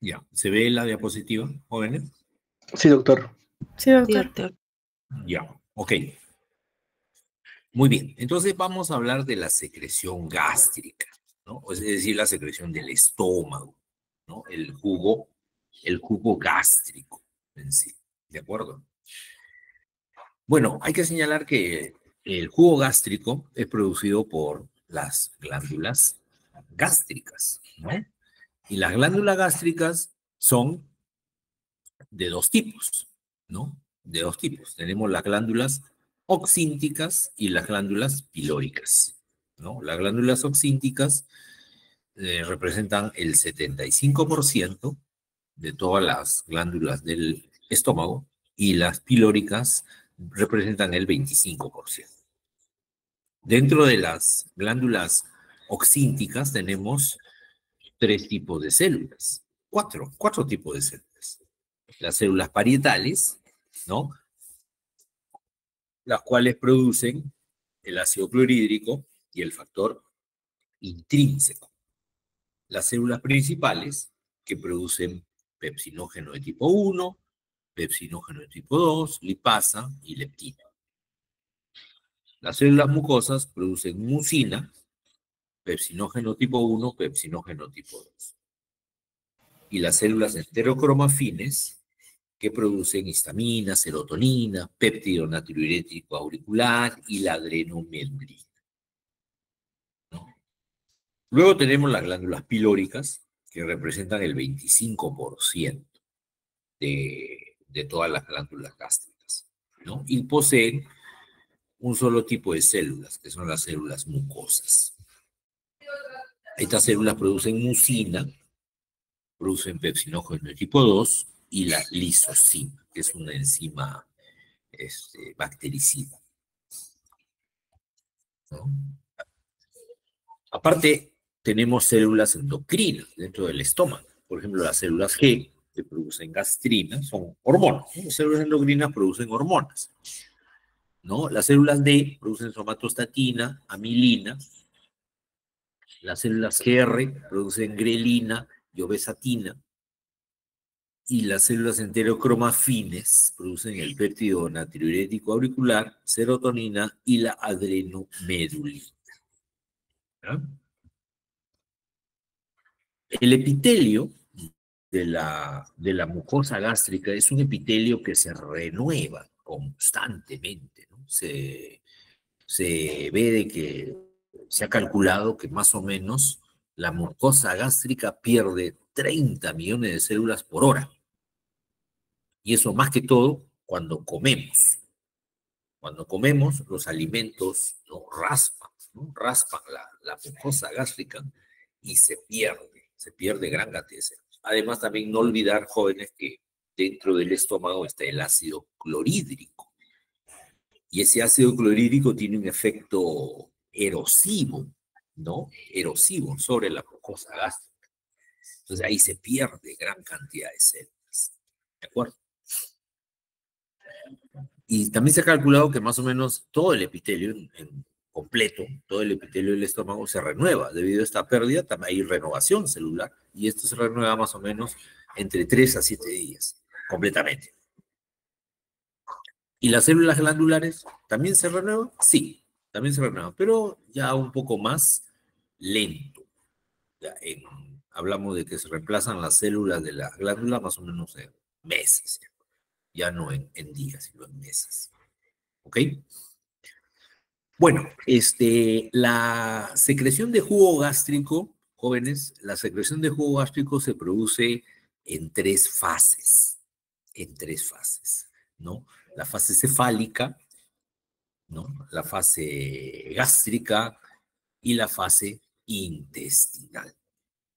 Ya, ¿se ve la diapositiva, jóvenes? Sí, doctor. Sí, doctor. Ya, ok. Muy bien, entonces vamos a hablar de la secreción gástrica, ¿no? Es decir, la secreción del estómago, ¿no? El jugo gástrico en sí, ¿de acuerdo? Bueno, hay que señalar que el jugo gástrico es producido por las glándulas gástricas, ¿no? Y las glándulas gástricas son de dos tipos, ¿no? De dos tipos. Tenemos las glándulas oxínticas y las glándulas pilóricas, ¿no? Las glándulas oxínticas representan el 75% de todas las glándulas del estómago y las pilóricas representan el 25%. Dentro de las glándulas oxínticas tenemos tres tipos de células, cuatro tipos de células. Las células parietales, ¿no? Las cuales producen el ácido clorhídrico y el factor intrínseco. Las células principales, que producen pepsinógeno de tipo 1, pepsinógeno de tipo 2, lipasa y leptina. Las células mucosas producen mucina, pepsinógeno tipo 1, pepsinógeno tipo 2. Y las células enterocromafines, que producen histamina, serotonina, péptido natriurético auricular y la adrenomedulina, ¿no? Luego tenemos las glándulas pilóricas, que representan el 25% de todas las glándulas gástricas, ¿no? Y poseen un solo tipo de células, que son las células mucosas. Estas células producen mucina, producen pepsinógeno de tipo 2 y la lisocima, que es una enzima bactericida, ¿no? Aparte, tenemos células endocrinas dentro del estómago. Por ejemplo, las células G, que producen gastrina, son hormonas, ¿no? Las células endocrinas producen hormonas, ¿no? Las células D producen somatostatina, amilina. Las células GR producen grelina y obesatina. Y las células enterocromafines producen el péptido natriurético auricular, serotonina y la adrenomedulina, ¿ya? El epitelio de la mucosa gástrica es un epitelio que se renueva constantemente, ¿no? Se ve de que se ha calculado que más o menos la mucosa gástrica pierde 30 millones de células por hora. Y eso más que todo cuando comemos. Cuando comemos, los alimentos, ¿no?, raspan, ¿no? Raspan la mucosa gástrica y se pierde gran cantidad de células. Además, también no olvidar, jóvenes, que dentro del estómago está el ácido clorhídrico. Y ese ácido clorhídrico tiene un efecto erosivo, ¿no? Erosivo sobre la mucosa gástrica. Entonces ahí se pierde gran cantidad de células. ¿De acuerdo? Y también se ha calculado que más o menos todo el epitelio en completo, todo el epitelio del estómago se renueva. Debido a esta pérdida, también hay renovación celular. Y esto se renueva más o menos entre 3 a 7 días, completamente. ¿Y las células glandulares también se renuevan? Sí, también se renuevan, pero ya un poco más lento. Ya hablamos de que se reemplazan las células de la glándula más o menos en meses, ya no en días, sino en meses. ¿Ok? Bueno, la secreción de jugo gástrico, jóvenes, la secreción de jugo gástrico se produce en tres fases, ¿no? La fase cefálica, ¿no? La fase gástrica y la fase intestinal,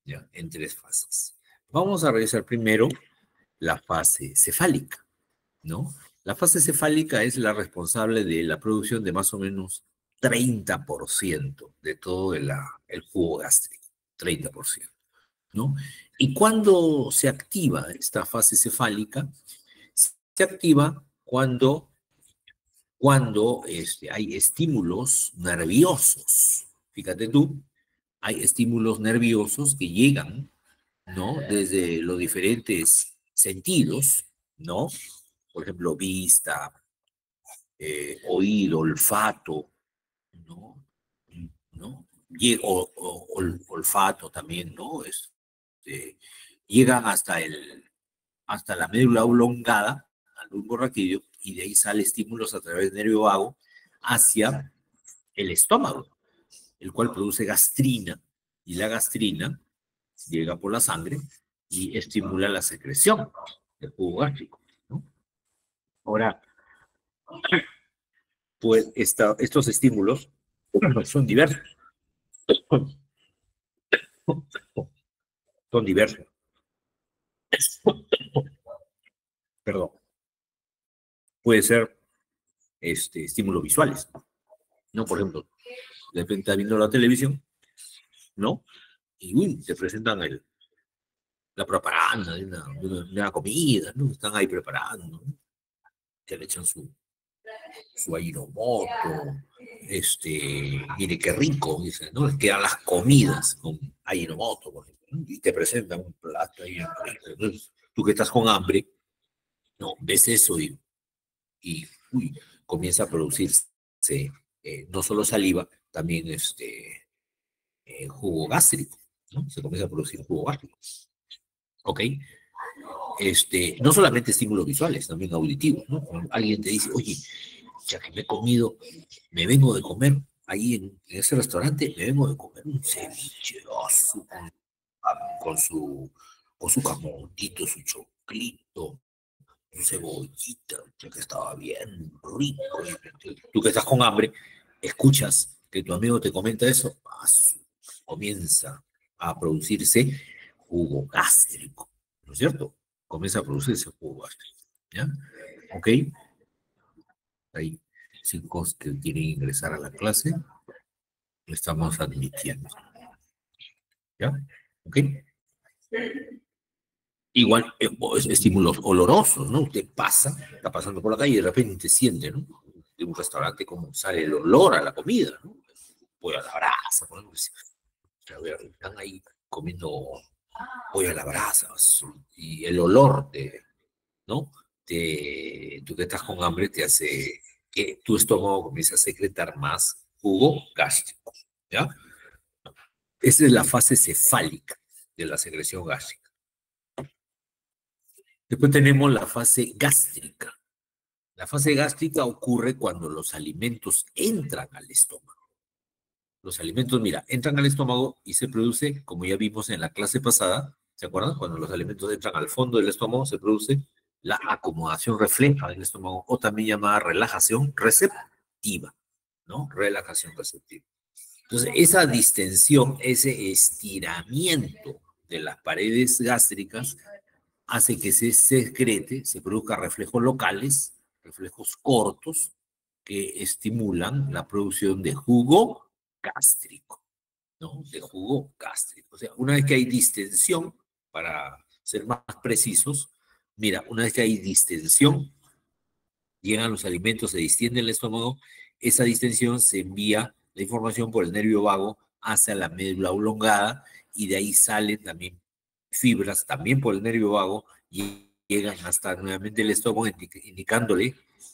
¿ya? En tres fases. Vamos a revisar primero la fase cefálica, ¿no? La fase cefálica es la responsable de la producción de más o menos 30% de todo el jugo gástrico, 30%, ¿no? ¿Y cuándo se activa esta fase cefálica? Se activa cuando hay estímulos nerviosos. Fíjate tú, hay estímulos nerviosos que llegan ¿no? Desde los diferentes sentidos, ¿no? Por ejemplo, vista, oído, olfato, ¿no? ¿No? Olfato también, ¿no? Llegan hasta la médula oblongada, al bulbo raquídeo, y de ahí sale estímulos a través del nervio vago hacia el estómago, el cual produce gastrina, y la gastrina llega por la sangre y estimula la secreción del jugo gástrico, ¿no? Ahora, pues estos estímulos son diversos, son diversos, perdón, puede ser estímulos visuales, ¿no? Por ejemplo, de repente estás viendo la televisión, ¿no? Y uy, te presentan la propaganda de una comida, ¿no? Están ahí preparando, ¿no? Que le echan su Ajinomoto, mire qué rico, dice, ¿no? Les quedan las comidas con Ajinomoto, por ejemplo, ¿no? Y te presentan un plato ahí. Entonces, tú que estás con hambre, no, ves eso y uy, comienza a producirse no solo saliva, también jugo gástrico, ¿no? Se comienza a producir jugo gástrico, ¿ok? No solamente estímulos visuales, también auditivos, ¿no? Cuando alguien te dice, oye, ya que me he comido, me vengo de comer ahí en ese restaurante, me vengo de comer un ceviche con su camoncito, su choclito, su cebollita, que estaba bien rico. Tú que estás con hambre, escuchas que tu amigo te comenta eso, comienza a producirse jugo gástrico, ¿no es cierto? Comienza a producirse jugo gástrico, ¿ya? ¿Ok? Hay chicos que quieren ingresar a la clase, lo estamos admitiendo, ¿ya? ¿Ok? Igual, estímulos olorosos, ¿no? Usted está pasando por la calle y de repente siente, ¿no? De un restaurante como sale el olor a la comida, ¿no? Pollo a la brasa, por ejemplo. A ver, están ahí comiendo pollo a la brasa y el olor ¿no? Tú que estás con hambre te hace que tu estómago comience a secretar más jugo gástrico, ¿ya? Esa es la fase cefálica de la secreción gástrica. Después tenemos la fase gástrica. La fase gástrica ocurre cuando los alimentos entran al estómago. Los alimentos, mira, entran al estómago y se produce, como ya vimos en la clase pasada, ¿se acuerdan? Cuando los alimentos entran al fondo del estómago, se produce la acomodación refleja del estómago, o también llamada relajación receptiva, ¿no? Relajación receptiva. Entonces, esa distensión, ese estiramiento de las paredes gástricas hace que se secrete, se produzcan reflejos locales, reflejos cortos, que estimulan la producción de jugo gástrico, ¿no? De jugo gástrico. O sea, una vez que hay distensión, para ser más precisos, mira, una vez que hay distensión, llegan los alimentos, se distiende el estómago, esa distensión se envía la información por el nervio vago hacia la médula oblongada y de ahí salen también fibras, también por el nervio vago, y llegan hasta nuevamente el estómago,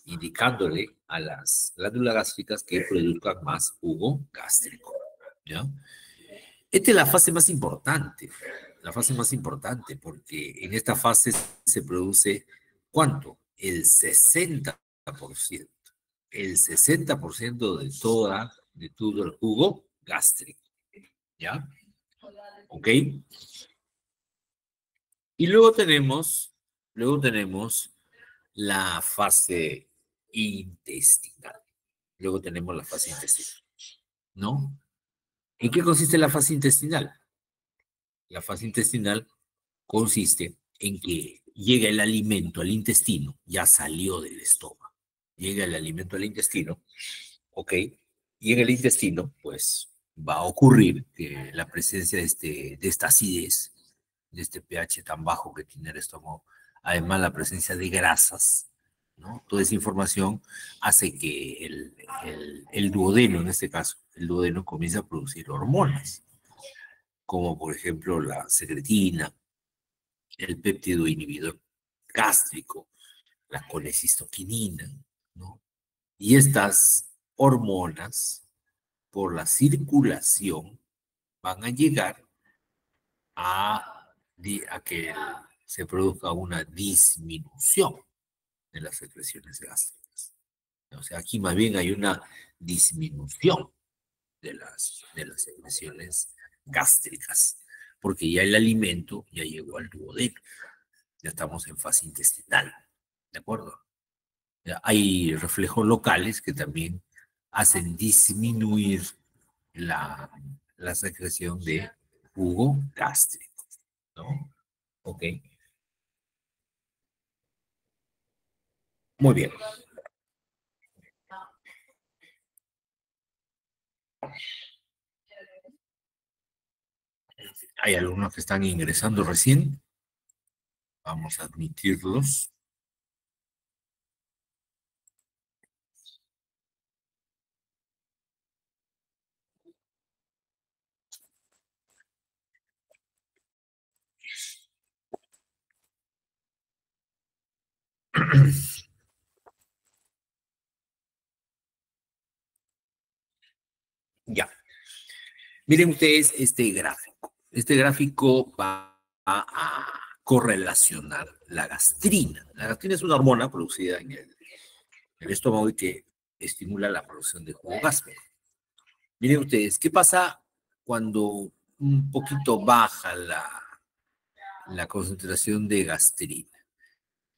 indicándole a las glándulas gástricas que produzcan más jugo gástrico, ¿ya? Esta es la fase más importante, porque en esta fase se produce, ¿cuánto? El 60% de todo el jugo gástrico, ¿ya? ¿Ok? Y luego tenemos la fase intestinal. Luego tenemos la fase intestinal, ¿no? ¿En qué consiste la fase intestinal? La fase intestinal consiste en que llega el alimento al intestino, ya salió del estómago, llega el alimento al intestino, ¿ok? Y en el intestino, pues, va a ocurrir que la presencia de esta acidez, de este pH tan bajo que tiene el estómago, además la presencia de grasas, ¿no? Toda esa información hace que el duodeno, en este caso, el duodeno comience a producir hormonas, como por ejemplo la secretina, el péptido inhibidor gástrico, la colecistoquinina, ¿no? Y estas hormonas, por la circulación, van a llegar a que se produzca una disminución de las secreciones gástricas. O sea, aquí más bien hay una disminución de las secreciones gástricas, porque ya el alimento ya llegó al duodeno, ya estamos en fase intestinal, ¿de acuerdo? Ya hay reflejos locales que también hacen disminuir la secreción de jugo gástrico, ¿no? Ok, muy bien. Hay alumnos que están ingresando recién, vamos a admitirlos. Ya, miren ustedes este gráfico. Este gráfico va a correlacionar la gastrina. La gastrina es una hormona producida en el estómago y que estimula la producción de jugo gástrico. Miren ustedes, ¿qué pasa cuando un poquito baja la concentración de gastrina?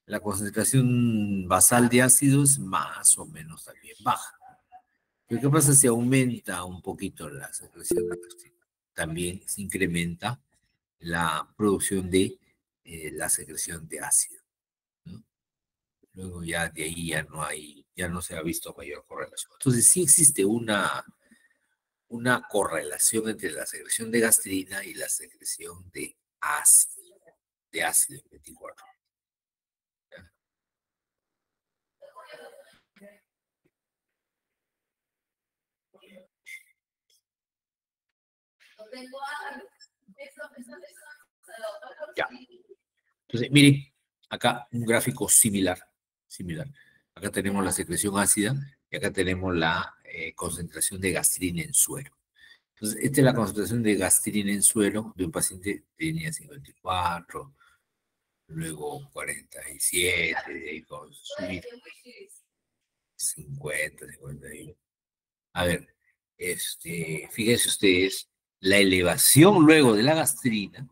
La concentración basal de ácido es más o menos también baja. Pero ¿qué pasa si aumenta un poquito la secreción de gastrina? También se incrementa la producción de la secreción de ácido, ¿no? Luego ya de ahí ya no se ha visto mayor correlación. Entonces sí existe una correlación entre la secreción de gastrina y la secreción de ácido 24. Ya. Entonces, miren, acá un gráfico similar. Acá tenemos la secreción ácida y acá tenemos la concentración de gastrina en suero. Entonces, esta es la concentración de gastrina en suero de un paciente que tenía 54, luego 47, de ahí con subir 50, 51. A ver, fíjense ustedes, la elevación luego de la gastrina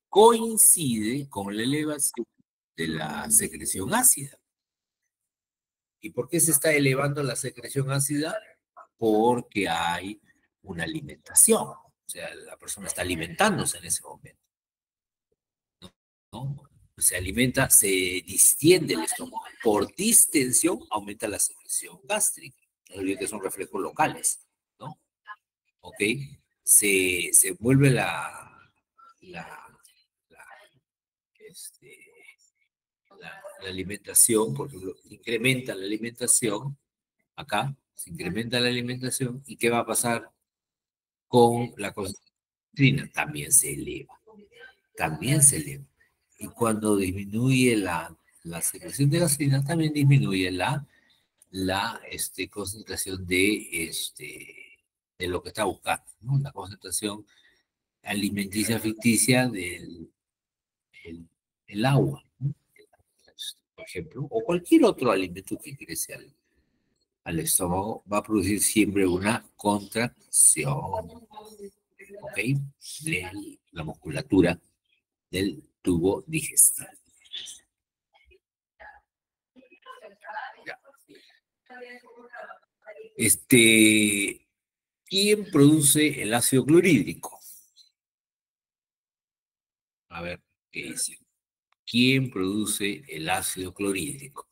coincide con la elevación de la secreción ácida. ¿Y por qué se está elevando la secreción ácida? Porque hay una alimentación. O sea, la persona está alimentándose en ese momento, ¿no? Se alimenta, se distiende el estómago. Por distensión aumenta la secreción gástrica. No olviden que son reflejos locales, ¿no? ¿Ok? Se vuelve la, la, este, la alimentación, por ejemplo, incrementa la alimentación, acá se incrementa la alimentación, ¿y qué va a pasar con la concentración? También se eleva. Y cuando disminuye la secreción de gastrina, también disminuye la concentración de lo que está buscando, ¿no? La concentración alimenticia ficticia del el agua, ¿no? Por ejemplo, o cualquier otro alimento que ingrese al estómago, va a producir siempre una contracción, ¿ok? De la musculatura del tubo digestivo. Ya. ¿Quién produce el ácido clorhídrico? A ver, ¿qué dice? ¿Quién produce el ácido clorhídrico?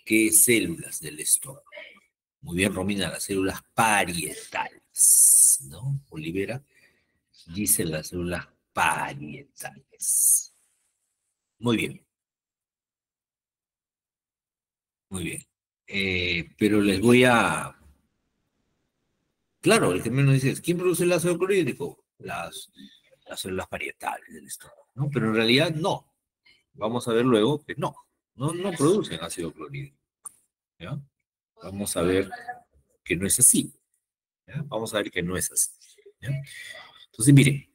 ¿Qué células del estómago? Muy bien, Romina, las células parietales, ¿no? Olivera dice las células parietales. Muy bien, muy bien. Pero les voy a... Claro, el que menos dice, ¿quién produce el ácido clorhídrico? las células parietales del estómago, ¿no? Pero en realidad no. Vamos a ver luego que no producen ácido clorhídrico, ¿ya? Vamos a ver que no es así, ¿ya? Vamos a ver que no es así, ¿ya? Entonces, miren,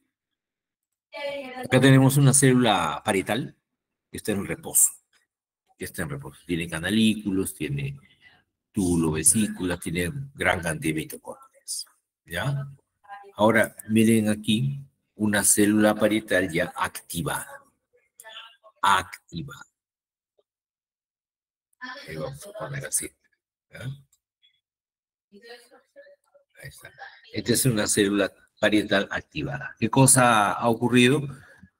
acá tenemos una célula parietal que está en reposo, Tiene canalículos, tiene túbulo, vesícula, tiene gran cantidad de mitocondrias, ¿ya? Ahora, miren aquí una célula parietal ya activada. Activada. Ahí vamos a poner así, ¿ya? Ahí está. Esta es una célula parietal activada. ¿Qué cosa ha ocurrido?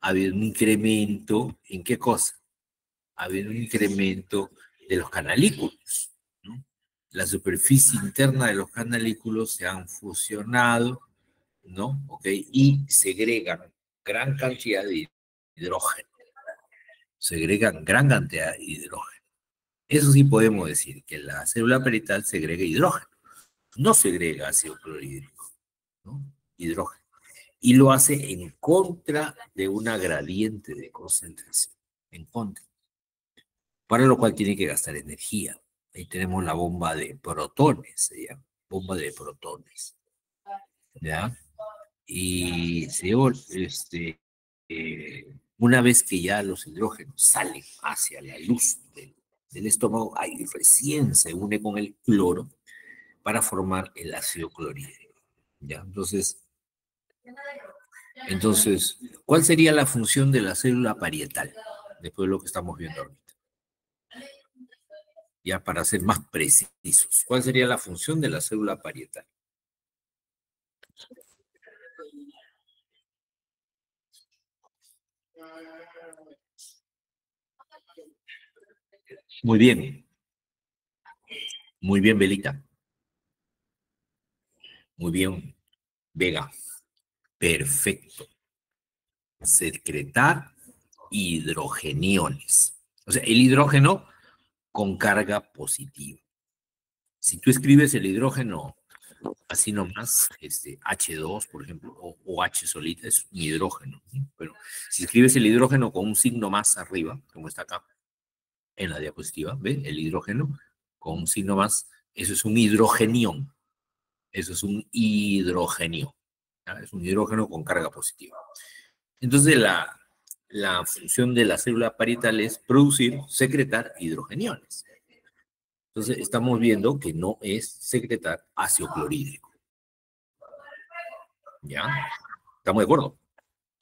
Ha habido un incremento, ¿en qué cosa? Ha habido un incremento de los canalículos, ¿no? La superficie interna de los canalículos se han fusionado, ¿no? ¿Ok? Y segregan gran cantidad de hidrógeno. Segregan gran cantidad de hidrógeno. Eso sí podemos decir, que la célula parietal segrega hidrógeno. No segrega ácido clorhídrico, ¿no? Hidrógeno. Y lo hace en contra de una gradiente de concentración. En contra. Para lo cual tiene que gastar energía. Ahí tenemos la bomba de protones, ¿ya? Bomba de protones, ¿ya? Y una vez que ya los hidrógenos salen hacia la luz del estómago, ahí recién se une con el cloro para formar el ácido clorhídrico, ¿ya? Entonces, ¿cuál sería la función de la célula parietal? Después de lo que estamos viendo ahorita. Ya para ser más precisos, ¿cuál sería la función de la célula parietal? Muy bien, muy bien, Belita. Muy bien, Vega. Perfecto. Secretar hidrogeniones. O sea, el hidrógeno con carga positiva. Si tú escribes el hidrógeno así nomás, H2, por ejemplo, o H solita, es un hidrógeno, ¿sí? Pero si escribes el hidrógeno con un signo más arriba, como está acá en la diapositiva, ¿ven? El hidrógeno con un signo más, eso es un hidrogenión. Eso es un hidrogenio. ¿Ya? Es un hidrógeno con carga positiva. Entonces, la función de la célula parietal es producir, secretar hidrogeniones. Entonces, estamos viendo que no es secretar ácido clorhídrico. ¿Ya? ¿Estamos de acuerdo?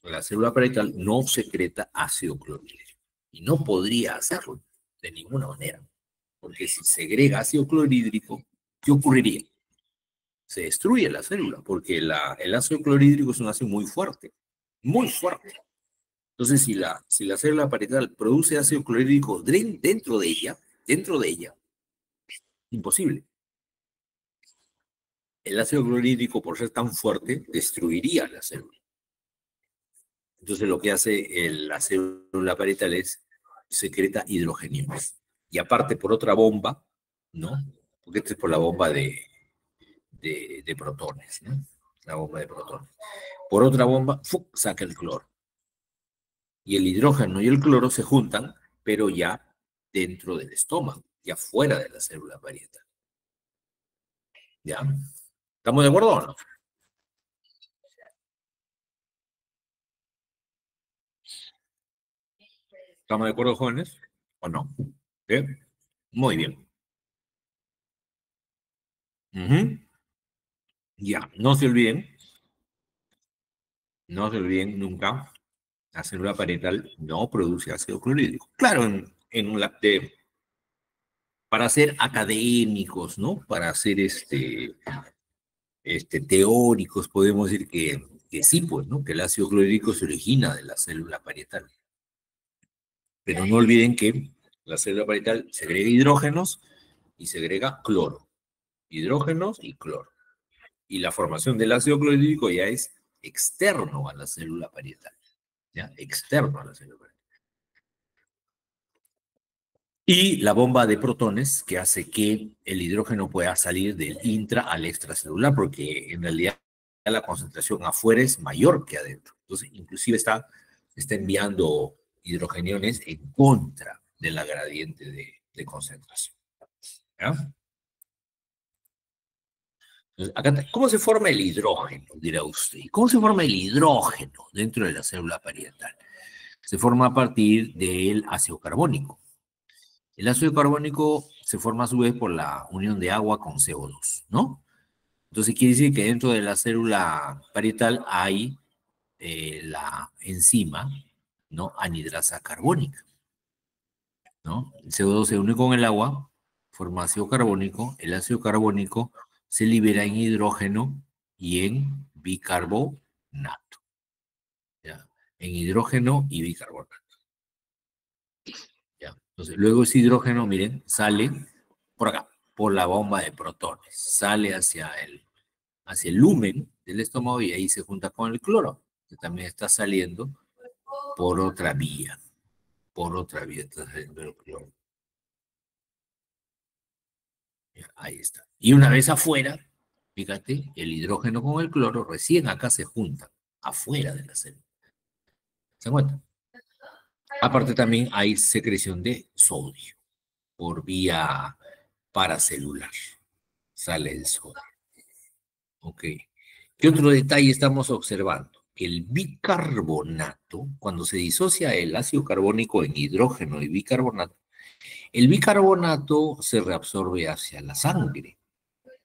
La célula parietal no secreta ácido clorhídrico. Y no podría hacerlo de ninguna manera. Porque si segrega ácido clorhídrico, ¿qué ocurriría? Se destruye la célula, porque el ácido clorhídrico es un ácido muy fuerte. Muy fuerte. Entonces, si la célula parietal produce ácido clorhídrico dentro de ella, imposible. El ácido clorhídrico, por ser tan fuerte, destruiría la célula. Entonces, lo que hace la célula parietal es secreta hidrogeniones. Y aparte, por otra bomba, ¿no? Porque esta es por la bomba de protones, ¿no? La bomba de protones. Por otra bomba, ¡fuc!, saca el cloro. Y el hidrógeno y el cloro se juntan, pero ya dentro del estómago, ya fuera de la célula parietal. ¿Ya? ¿Estamos de acuerdo o no? ¿Estamos de acuerdo, jóvenes? ¿O no? ¿Sí? Muy bien. Ya, no se olviden nunca, la célula parietal no produce ácido clorhídrico. Claro, para ser académicos, ¿no? Para ser teóricos, podemos decir que sí, pues, ¿no? Que el ácido clorhídrico se origina de la célula parietal. Pero no olviden que la célula parietal segrega hidrógenos y segrega cloro. Hidrógenos y cloro. Y la formación del ácido clorhídrico ya es externo a la célula parietal. ¿Ya? Externo a la célula parietal. Y la bomba de protones que hace que el hidrógeno pueda salir del intra al extracelular, porque en realidad la concentración afuera es mayor que adentro. Entonces, inclusive está enviando hidrogeniones en contra de la gradiente de concentración. ¿Ya? Entonces, ¿cómo se forma el hidrógeno? Dirá usted. ¿Cómo se forma el hidrógeno dentro de la célula parietal? Se forma a partir del ácido carbónico. El ácido carbónico se forma a su vez por la unión de agua con CO2, ¿no? Entonces quiere decir que dentro de la célula parietal hay la enzima, ¿no? Anhidrasa carbónica, ¿no? El CO2 se une con el agua, forma ácido carbónico, el ácido carbónico se libera en hidrógeno y en bicarbonato, ¿ya? En hidrógeno y bicarbonato, ¿ya? Entonces, luego ese hidrógeno, miren, sale por acá, por la bomba de protones, sale hacia el lumen del estómago y ahí se junta con el cloro, que también está saliendo por otra vía, está saliendo el cloro. Ya, ahí está. Y una vez afuera, fíjate, el hidrógeno con el cloro recién acá se juntan, afuera de la célula. ¿Se dan cuenta? Aparte también hay secreción de sodio por vía paracelular. Sale el sodio. Ok. ¿Qué otro detalle estamos observando? Que el bicarbonato, cuando se disocia el ácido carbónico en hidrógeno y bicarbonato, el bicarbonato se reabsorbe hacia la sangre.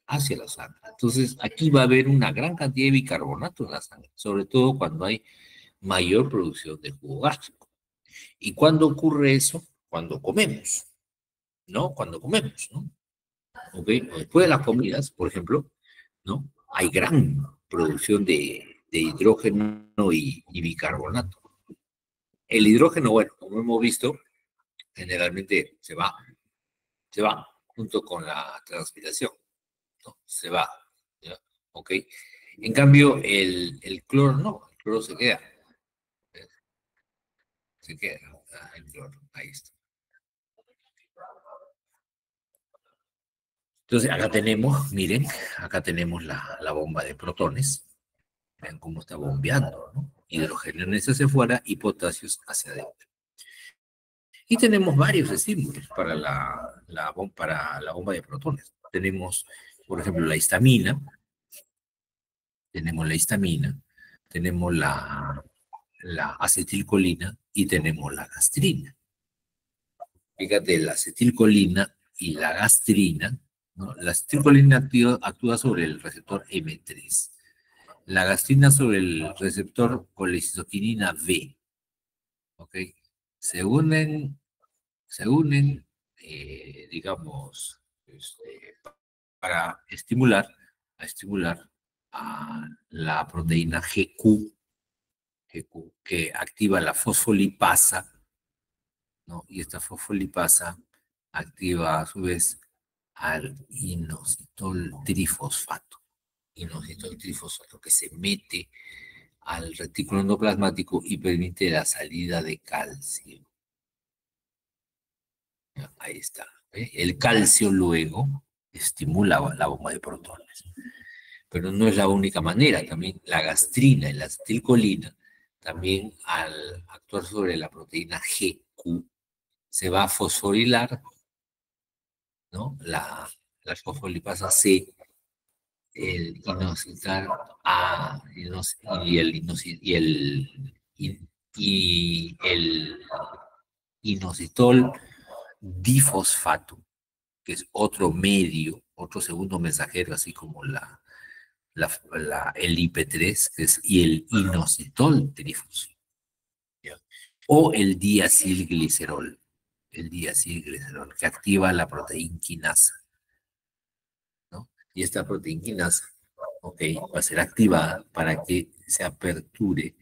Entonces, aquí va a haber una gran cantidad de bicarbonato en la sangre, sobre todo cuando hay mayor producción de jugo gástrico. ¿Y cuándo ocurre eso? Cuando comemos, ¿no? Cuando comemos, ¿no? ¿Ok? Después de las comidas, por ejemplo, ¿no? Hay gran producción de hidrógeno y bicarbonato. El hidrógeno, bueno, como hemos visto, generalmente se va junto con la transpiración, ¿no? Se va, ¿ya? ¿Ok? En cambio, el cloro no, el cloro se queda, el cloro, ahí está. Entonces, acá tenemos, miren, acá tenemos la bomba de protones. Vean cómo está bombeando, ¿no? Hidrogeniones hacia afuera y potasios hacia adentro. Y tenemos varios estímulos para la bomba de protones. Tenemos, por ejemplo, la histamina, tenemos la acetilcolina y tenemos la gastrina. Fíjate, la acetilcolina y la gastrina, ¿no? La acetilcolina actúa sobre el receptor M3. La gastrina sobre el receptor colecistoquinina B, ¿ok? Se unen, digamos, para estimular a la proteína GQ, que activa la fosfolipasa, ¿no? Y esta fosfolipasa activa a su vez al inositol trifosfato. Inositol trifosfato que se mete al retículo endoplasmático y permite la salida de calcio. Ahí está. ¿Ve? El calcio luego estimula la bomba de protones. Pero no es la única manera. También la gastrina y la acetilcolina, también al actuar sobre la proteína GQ, se va a fosforilar, ¿no? La fosfolipasa C, el inositol A y el inositol difosfato, que es otro medio, otro segundo mensajero, así como el IP3, que es, y el inositol trifosfato, ¿ya? O el diacilglicerol, que activa la proteína quinasa, ¿no? Y esta proteína quinasa, ok, va a ser activada para que se aperture,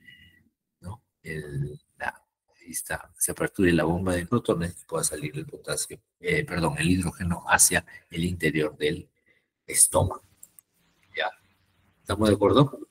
¿no? Ahí está, se aperture la bomba de protones y pueda salir el potasio, perdón, el hidrógeno hacia el interior del estómago. ¿Ya? ¿Estamos de acuerdo?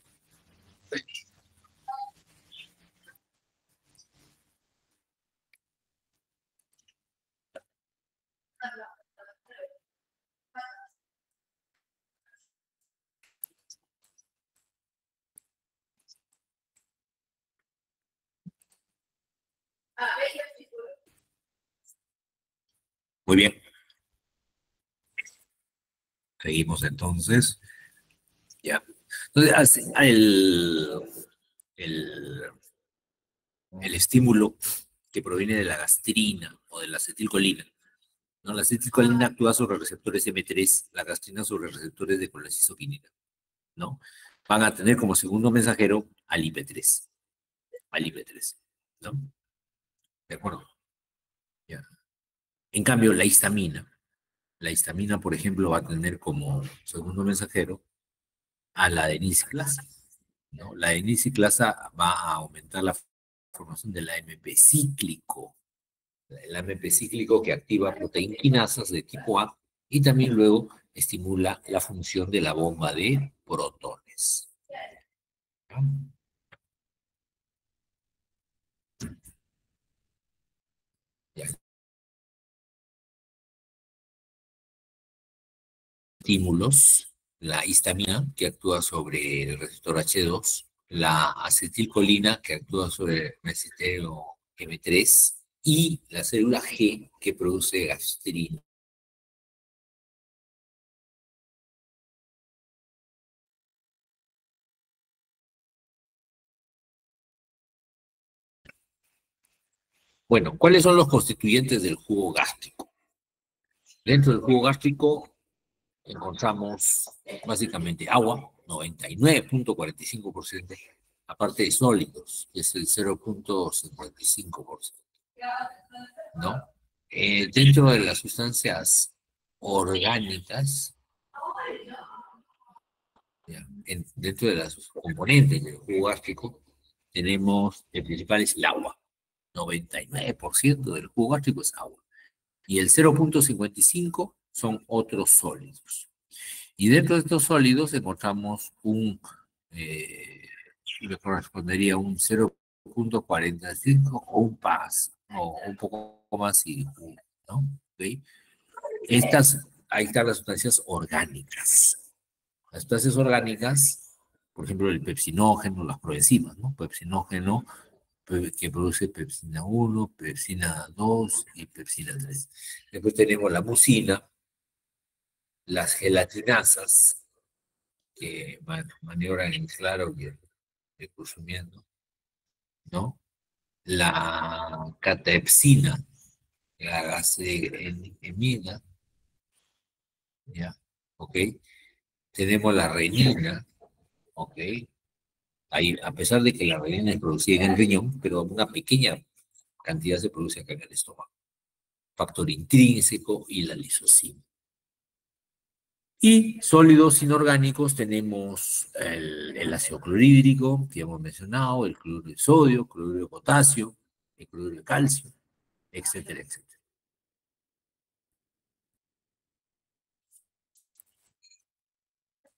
Muy bien. Seguimos entonces. Ya. Entonces, el, el estímulo que proviene de la gastrina o de la acetilcolina, ¿no? La acetilcolina actúa sobre receptores M3, la gastrina sobre receptores de colecistoquinina, ¿no? Van a tener como segundo mensajero al IP3, ¿no? ¿De acuerdo? Ya. En cambio, la histamina, por ejemplo, va a tener como segundo mensajero a la adenisiclasa, ¿no? La adenisiclasa va a aumentar la formación del AMP cíclico, el AMP cíclico que activa proteinquinasas de tipo A y también luego estimula la función de la bomba de protones. ¿Ya? Ya. Estímulos, la histamina que actúa sobre el receptor H2, la acetilcolina que actúa sobre el receptor M3 y la célula G que produce gastrina. Bueno, ¿cuáles son los constituyentes del jugo gástrico? Dentro del jugo gástrico encontramos básicamente agua, 99.45%, aparte de sólidos, que es el 0.55%, ¿no? Dentro de las sustancias orgánicas, ya, dentro de las componentes del jugo gástrico, tenemos, el principal es el agua. 99% del jugo gástrico es agua. Y el 0.55 son otros sólidos. Y dentro de estos sólidos encontramos me correspondería un 0.45 o un PAS, o un poco más y ¿no? ¿Okay? Ahí están las sustancias orgánicas. Las sustancias orgánicas, por ejemplo, el pepsinógeno, las proenzimas, ¿no? Pepsinógeno que produce pepsina 1, pepsina 2 y pepsina 3. Después tenemos la mucina, las gelatinasas, que maniobran en claro y el consumiendo, ¿no? La catepsina, la gaseemina, ¿ya? ¿Ok? Tenemos la renina, ¿ok? Ahí, a pesar de que la renina es producida en el riñón, pero una pequeña cantidad se produce acá en el estómago. Factor intrínseco y la lisocima. Y sólidos inorgánicos tenemos el ácido clorhídrico, que hemos mencionado, el cloruro de sodio, cloruro de potasio, el cloruro de calcio, etcétera, etcétera.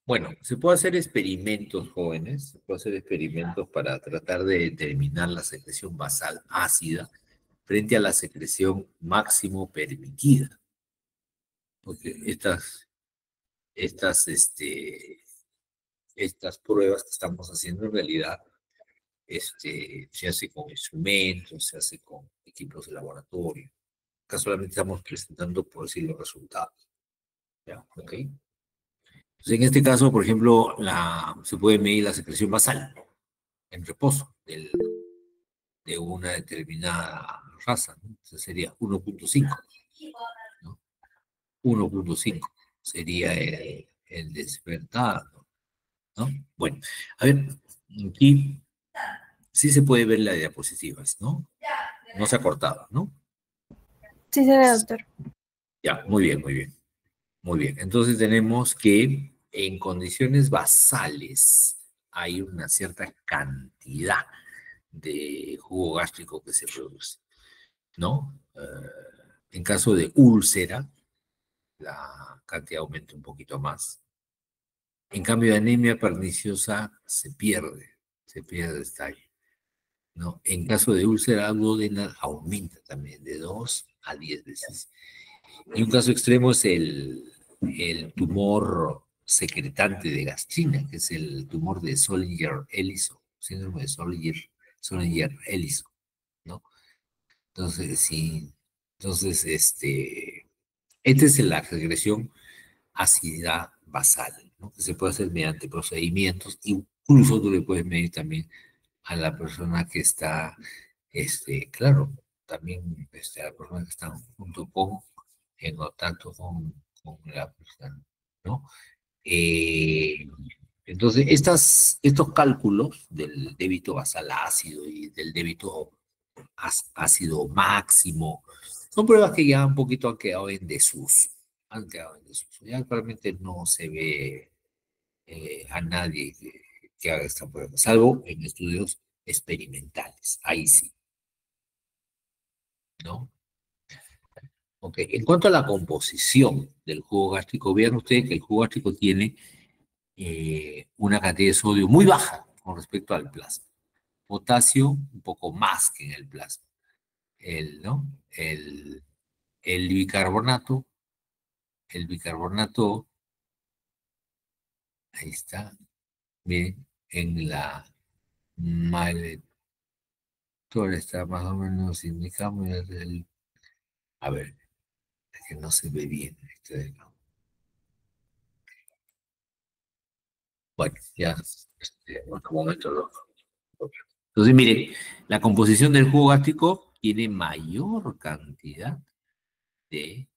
Bueno, se puede hacer experimentos, jóvenes, se puede hacer experimentos para tratar de determinar la secreción basal ácida frente a la secreción máximo permitida. Porque estas, este, estas pruebas que estamos haciendo en realidad se hace con instrumentos, se hace con equipos de laboratorio. Acá solamente estamos presentando, por decir, los resultados. ¿Ya? ¿Ok? Entonces, en este caso, por ejemplo, se puede medir la secreción basal en reposo de una determinada raza, ¿no? Entonces sería 1.5, ¿no? 1.5 sería el despertado, ¿no? Bueno, a ver, aquí sí se puede ver las diapositivas, ¿no? No se ha cortado, ¿no? Sí se ve, doctor. Ya, muy bien, muy bien. Muy bien. Entonces tenemos que en condiciones basales hay una cierta cantidad de jugo gástrico que se produce, ¿no? En caso de úlcera, la cantidad aumenta un poquito más. En cambio de anemia perniciosa, se pierde esta área, ¿no? En caso de úlcera duodenal, aumenta también de 2 a 10 veces. Y un caso extremo es el tumor secretante de gastrina, que es el tumor de Zollinger-Ellison, síndrome de Zollinger-Ellison, ¿no? Entonces, sí, entonces, Esta es la regresión ácida basal, ¿no? Que se puede hacer mediante procedimientos, incluso tú le puedes medir también a la persona que está, claro, también a la persona que está junto con, en contacto con la persona, ¿no? Eh, entonces, estos cálculos del débito basal ácido y del débito ácido máximo son pruebas que ya un poquito han quedado en desuso. Han quedado en desuso. Ya actualmente no se ve a nadie que haga esta prueba, salvo en estudios experimentales. Ahí sí, ¿no? Ok, en cuanto a la composición del jugo gástrico, vean ustedes que el jugo gástrico tiene una cantidad de sodio muy baja con respecto al plasma. Potasio un poco más que en el plasma. ¿No? El bicarbonato, ahí está, bien, en la maletola está más o menos indicamos a ver, es que no se ve bien. Bueno, ya, en otro momento lo. Entonces, mire, la composición del jugo gástrico tiene mayor cantidad de,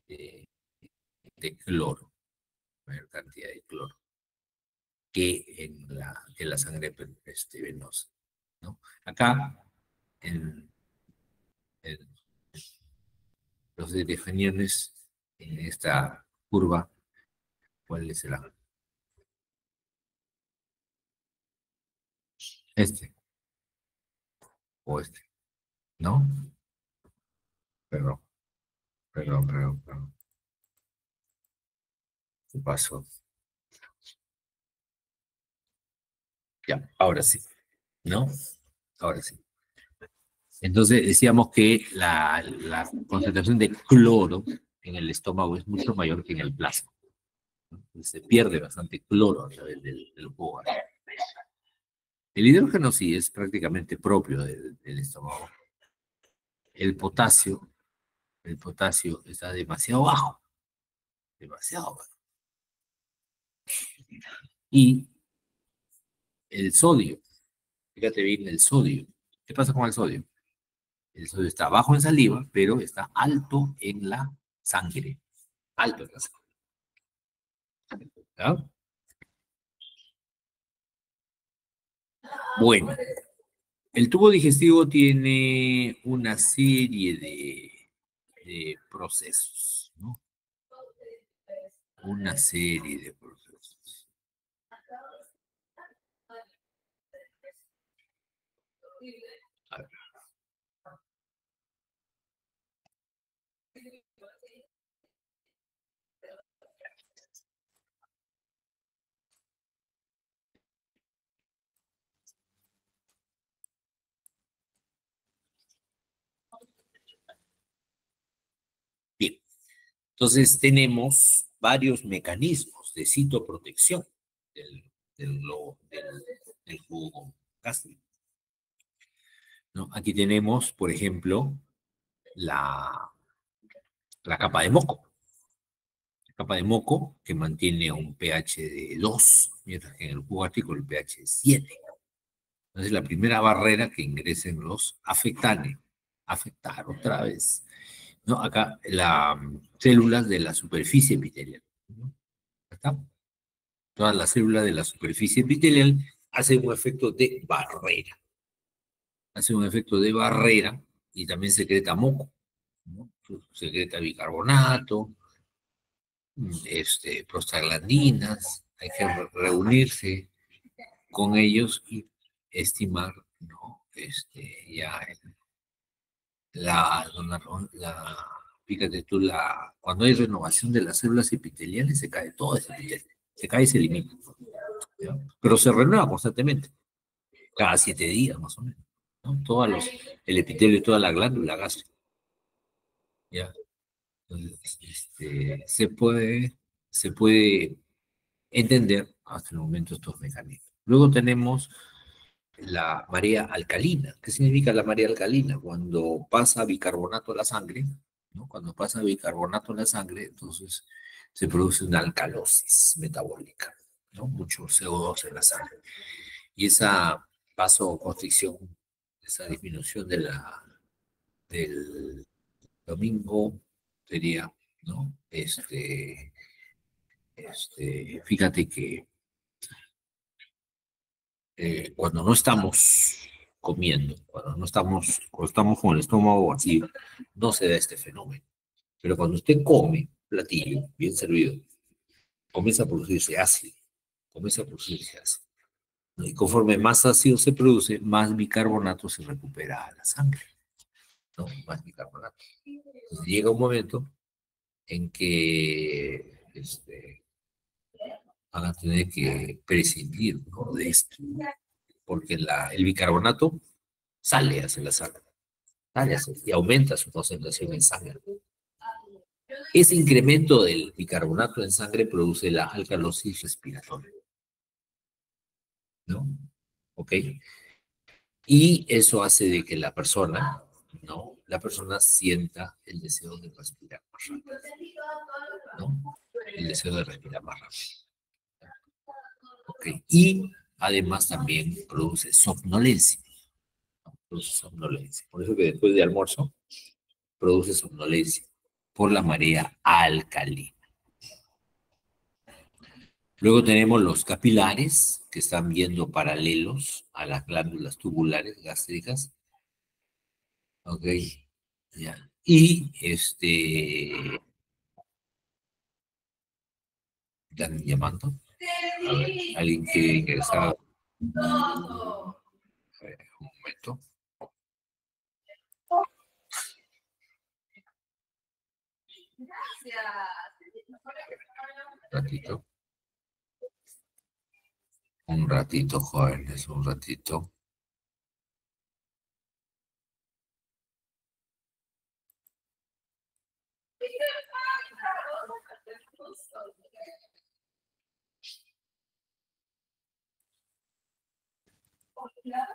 de cloro, mayor cantidad de cloro que en la sangre venosa, ¿no? Acá, en los definiones, en esta curva, ¿cuál será? Este o este, ¿no? Perdón, perdón. ¿Qué pasó? Ya, ahora sí, ¿no? Ahora sí. Entonces decíamos que la concentración de cloro en el estómago es mucho mayor que en el plasma. Se pierde bastante cloro a través del jugo. El hidrógeno sí es prácticamente propio del estómago. El potasio, el potasio está demasiado bajo, demasiado bajo. Y el sodio, fíjate bien el sodio. ¿Qué pasa con el sodio? El sodio está bajo en saliva, pero está alto en la sangre. Alto en la sangre. ¿Ya? Bueno, el tubo digestivo tiene una serie de procesos, ¿no? Una serie de procesos. A ver. Bien, entonces tenemos varios mecanismos de citoprotección del, del jugo gástrico, ¿no? Aquí tenemos, por ejemplo, la capa de moco. La capa de moco que mantiene un pH de 2, mientras que en el jugo gástrico el pH es 7. Entonces la primera barrera que ingresen los afectar otra vez, ¿no? Acá las células de la superficie epitelial, ¿no? ¿Está? Todas las células de la superficie epitelial hacen un efecto de barrera. Hacen un efecto de barrera y también secreta moco, ¿no? Secreta bicarbonato, prostaglandinas. Hay que reunirse con ellos y estimar, ¿no? Ya fíjate tú, cuando hay renovación de las células epiteliales, se cae todo ese epitelio, se cae y se elimina, ¿ya? Pero se renueva constantemente, cada 7 días más o menos, ¿no? El epitelio y toda la glándula gástrica, ¿ya? Entonces, se puede entender hasta el momento estos mecanismos. Luego tenemos la marea alcalina. ¿Qué significa la marea alcalina? Cuando pasa bicarbonato a la sangre, ¿no? Cuando pasa bicarbonato en la sangre, entonces se produce una alcalosis metabólica, ¿no? Mucho CO2 en la sangre. Y esa vasoconstricción, esa disminución del domingo sería, ¿no? Fíjate que cuando no estamos comiendo, cuando estamos con el estómago vacío, no se da este fenómeno. Pero cuando usted come platillo bien servido, comienza a producirse ácido, comienza a producirse ácido, ¿no? Y conforme más ácido se produce, más bicarbonato se recupera a la sangre, ¿no? Más bicarbonato. Entonces llega un momento en que van a tener que prescindir, ¿no? De esto, porque el bicarbonato sale hacia la sangre, y aumenta su concentración en sangre. Ese incremento del bicarbonato en sangre produce la alcalosis respiratoria, ¿no? ¿Ok? Y eso hace de que la persona, ¿no? La persona sienta el deseo de respirar más rápido, ¿no? El deseo de respirar más rápido. ¿Ok? Y además también produce somnolencia, ¿no? Produce somnolencia. Por eso que después de almuerzo produce somnolencia por la marea alcalina. Luego tenemos los capilares, que están viendo paralelos a las glándulas tubulares gástricas. Ok, ya. Y están llamando. A ver, alguien quiere ingresar. A ver, un momento. Un ratito. Un ratito, jóvenes, un ratito. Ya.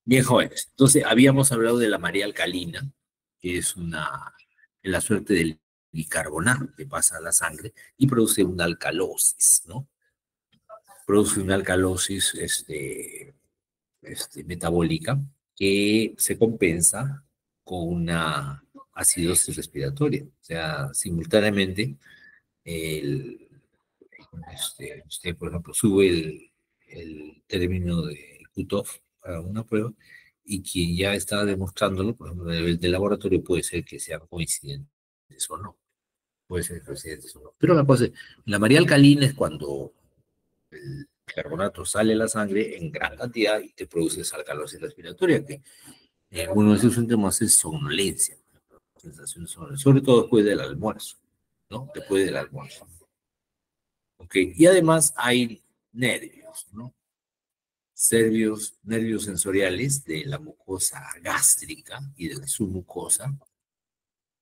Bien, jóvenes. Entonces, habíamos hablado de la marea alcalina, que es la suerte del bicarbonato que pasa a la sangre y produce una alcalosis, ¿no? Produce una alcalosis metabólica que se compensa con una acidosis respiratoria. O sea, simultáneamente, el, usted, por ejemplo, sube el término de Cutoff para una prueba y quien ya está demostrándolo, por ejemplo, a nivel de laboratorio, puede ser que sean coincidentes o no. Puede ser coincidentes o no. Pero la cosa es, la María alcalina es cuando el carbonato sale a la sangre en gran cantidad y te produce esa alcalosis respiratoria, que uno de sus síntomas es somnolencia, sensación de somnolencia, sobre todo después del almuerzo, ¿no? Después del almuerzo. Ok, y además hay nervios, ¿no? Nervios sensoriales de la mucosa gástrica y de su mucosa,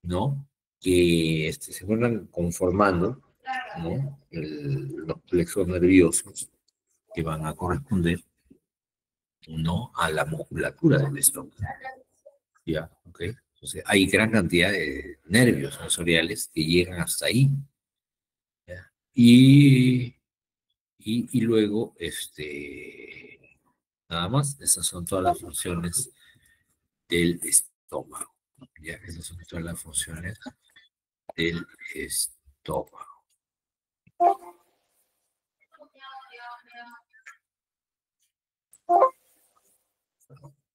¿no? Que se fueron conformando, ¿no? Los plexos nerviosos que van a corresponder, ¿no? A la musculatura del estómago. ¿Ya? ¿Ok? Entonces, hay gran cantidad de nervios sensoriales que llegan hasta ahí. ¿Ya? Y luego, nada más, esas son todas las funciones del estómago. ¿Ya? Esas son todas las funciones del estómago.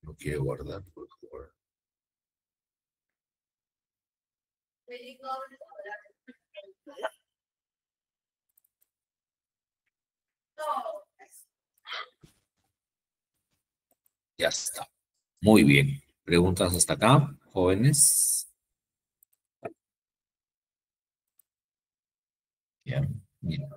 No quiero guardar, por favor. Ya está. Muy bien. ¿Preguntas hasta acá, jóvenes? Ya, mira.